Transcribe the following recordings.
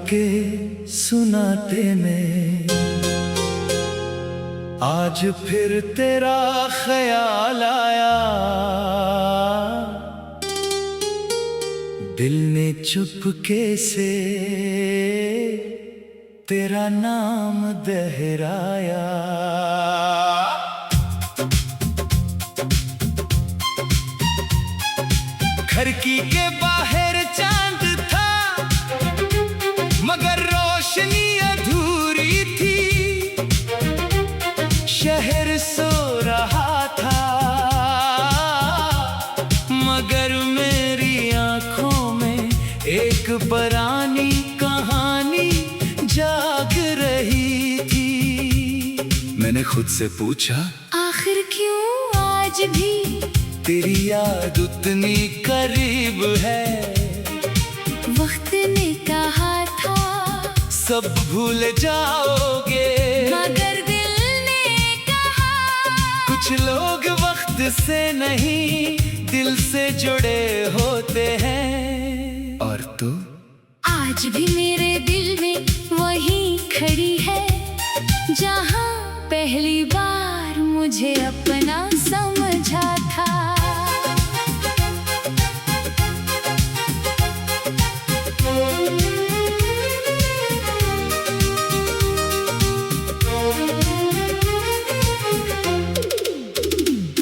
के सुनाते में आज फिर तेरा ख्याल आया। दिल ने चुपके से तेरा नाम दोहराया। खिड़की के बाहर चांद था मगर रोशनी अधूरी थी। शहर सो रहा था मगर मेरी आंखों में एक पुरानी कहानी जाग रही थी। मैंने खुद से पूछा आखिर क्यों आज भी तेरी याद उतनी करीब है। वक्त ने कहा था सब भूल जाओगे मगर दिल ने कहा कुछ लोग वक्त से नहीं दिल से जुड़े होते हैं। और तू आज भी मेरे दिल में वही खड़ी है जहाँ पहली बार मुझे अपना समझा था।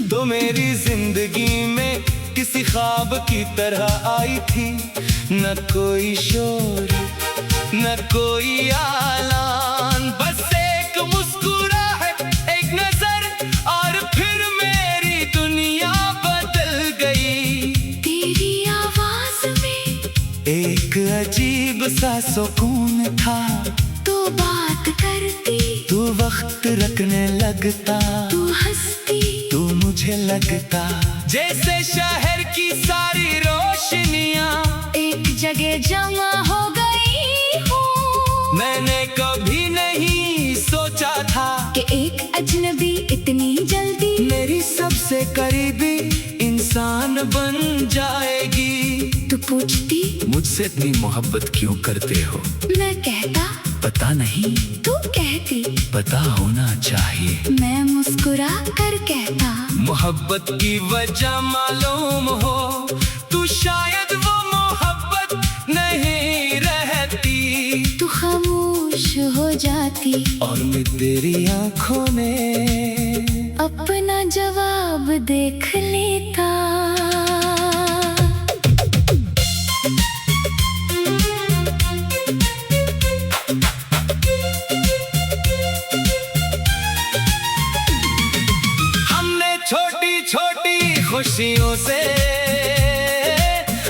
तो मेरी जिंदगी में किसी ख्वाब की तरह आई थी। न कोई शोर न कोई आलान, बस एक मुस्कुराहट एक नजर और फिर मेरी दुनिया बदल गई। तेरी आवाज में एक अजीब सा सुकून था। तो बात करती तू वक्त रखने लगता, तू हंसती तू मुझे लगता जैसे शहर की सारी रोशनियां एक जगह जमा हो गई हूँ। मैंने कभी नहीं सोचा था कि एक अजनबी इतनी जल्दी मेरी सबसे करीबी इंसान बन जाएगी। तू पूछती मुझसे इतनी मोहब्बत क्यों करते हो? मैं कहता पता नहीं, तू कहती पता होना चाहिए। मैं मुस्कुरा कर कहता मोहब्बत की वजह मालूम हो तू शायद वो मोहब्बत नहीं रहती। तू खामोश हो जाती और मैं तेरी आंखों में अपना जवाब देख लेता। हमने छोटी छोटी खुशियों से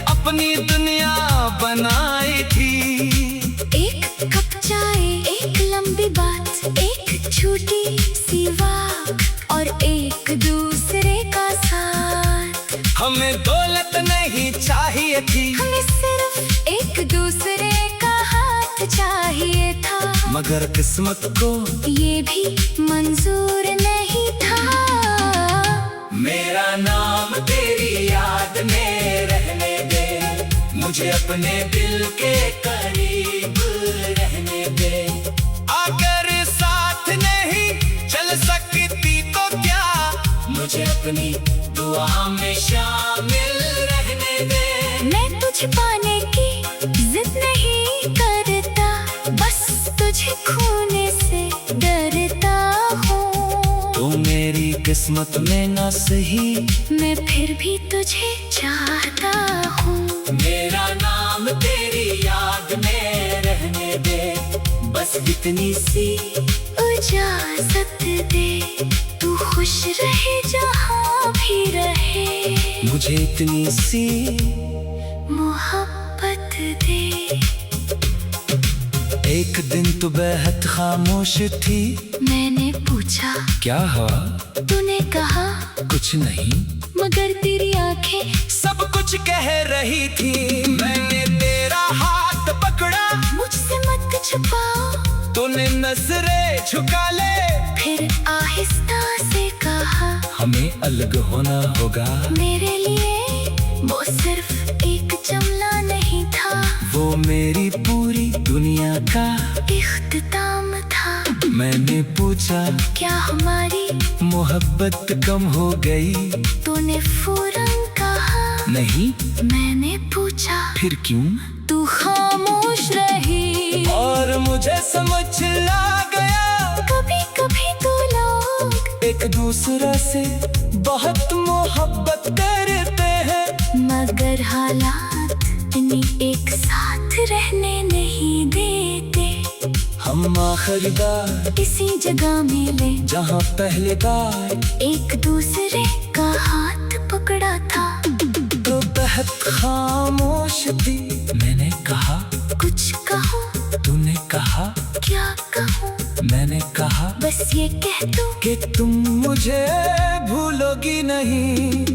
अपनी दुनिया बनाई थी। एक कप चाय एक लंबी बात एक छोटी सी वाक और एक दूसरे का साथ। हमें दौलत नहीं चाहिए थी हमें सिर्फ एक दूसरे का हाथ चाहिए था। मगर किस्मत को ये भी मंजूर नहीं था। मेरा नाम तेरी याद में रहने दे, मुझे अपने दिल के करीब रहने दे। अगर साथ नहीं चल सकती तो क्या मुझे अपनी दुआ में शामिल रहने दे। मैं तुझे पाने की जिद नहीं करता, बस तुझे खोने से डरता हूँ। तो मेरी किस्मत में न सही मैं फिर भी तुझे चाहता हूँ। मेरा नाम तेरी याद में रहने दे, बस इतनी सी इजाजत दे। तू खुश रहे जहाँ भी रहे, मुझे इतनी सी मोहब्बत दे। एक दिन तो बेहद खामोश थी। मैंने पूछा क्या हुआ? तूने कहा कुछ नहीं, मगर तेरी आंखें सब कुछ कह रही थी। मैंने तेरा हाथ पकड़ा, मुझसे मत छुपाओ। तूने नजरें झुका ले, फिर आहिस्ता से कहा हमें अलग होना होगा। मेरे लिए वो सिर्फ एक जुमला नहीं था, वो मेरी पूरी दुनिया का इख्तिताम था। मैंने पूछा क्या हमारी मोहब्बत कम हो गई? तूने फौरन कहा नहीं। मैंने पूछा फिर क्यों? तू खामोश रही। और मुझे समझ ला गया कभी कभी तो लोग एक दूसरे से बहुत मोहब्बत करते हैं, मगर हालात इन्हें एक साथ रहने नहीं देते। हम आखिरी बार इसी जगह मिले जहाँ पहले बार एक दूसरे का हाथ पकड़ा था। तो बेहद खामोश थी। मैंने कहा कुछ कहो। तूने कहा क्या कहूँ? मैंने कहा बस ये कह दो कि तुम मुझे भूलोगी नहीं।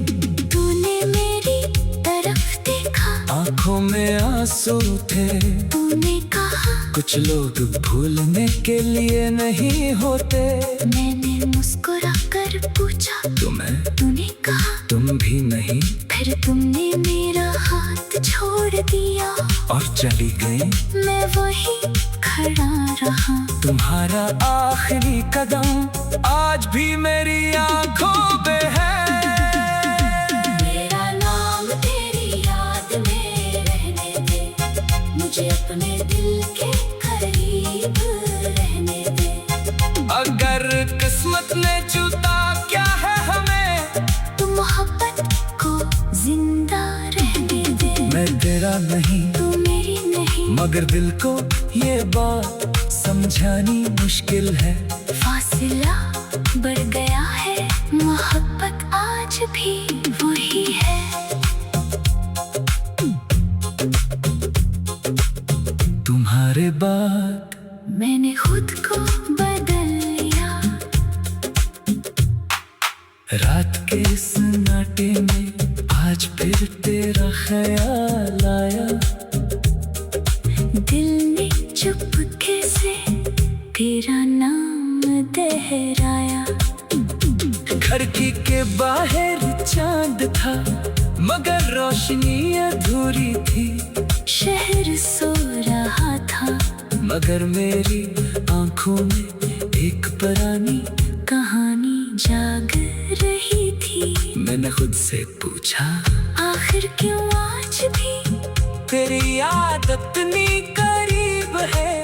तूने मेरी तरफ देखा, आंखों में आंसू थे। तूने कहा कुछ लोग भूलने के लिए नहीं होते। मैंने मुस्कुरा कर पूछा तुम्हें तूने कहा तुम भी नहीं। फिर तुमने मेरा हाथ छोड़ दिया और चली गई। मैं वही खड़ा रहा। तुम्हारा आखिरी कदम आज भी मेरी आंखों पे है। मेरा नाम तेरी याद में रहने दे, मुझे अपने दिल के करीब रहने दे। अगर किस्मत ने जूता क्या है हमें, तू मोहब्बत को जिंदा रहने दे। मैं तेरा नहीं तू मेरी नहीं, मगर दिल को ये बात समझानी मुश्किल है। फासला बढ़ गया है, मोहब्बत आज भी वही है। तुम्हारे बाद मैंने खुद को बदल लिया। रात के सन्नाटे में आज फिर तेरा ख्याल आया। दिल ने चुपके से तेरा नाम दोहराया। खिड़की के बाहर चांद था, मगर रोशनी अधूरी थी। शहर सो रहा था, मगर मेरी आंखों में एक पुरानी कहानी जाग रही थी। मैंने खुद से पूछा आखिर क्यों आज भी तेरी याद इतनी करीब है।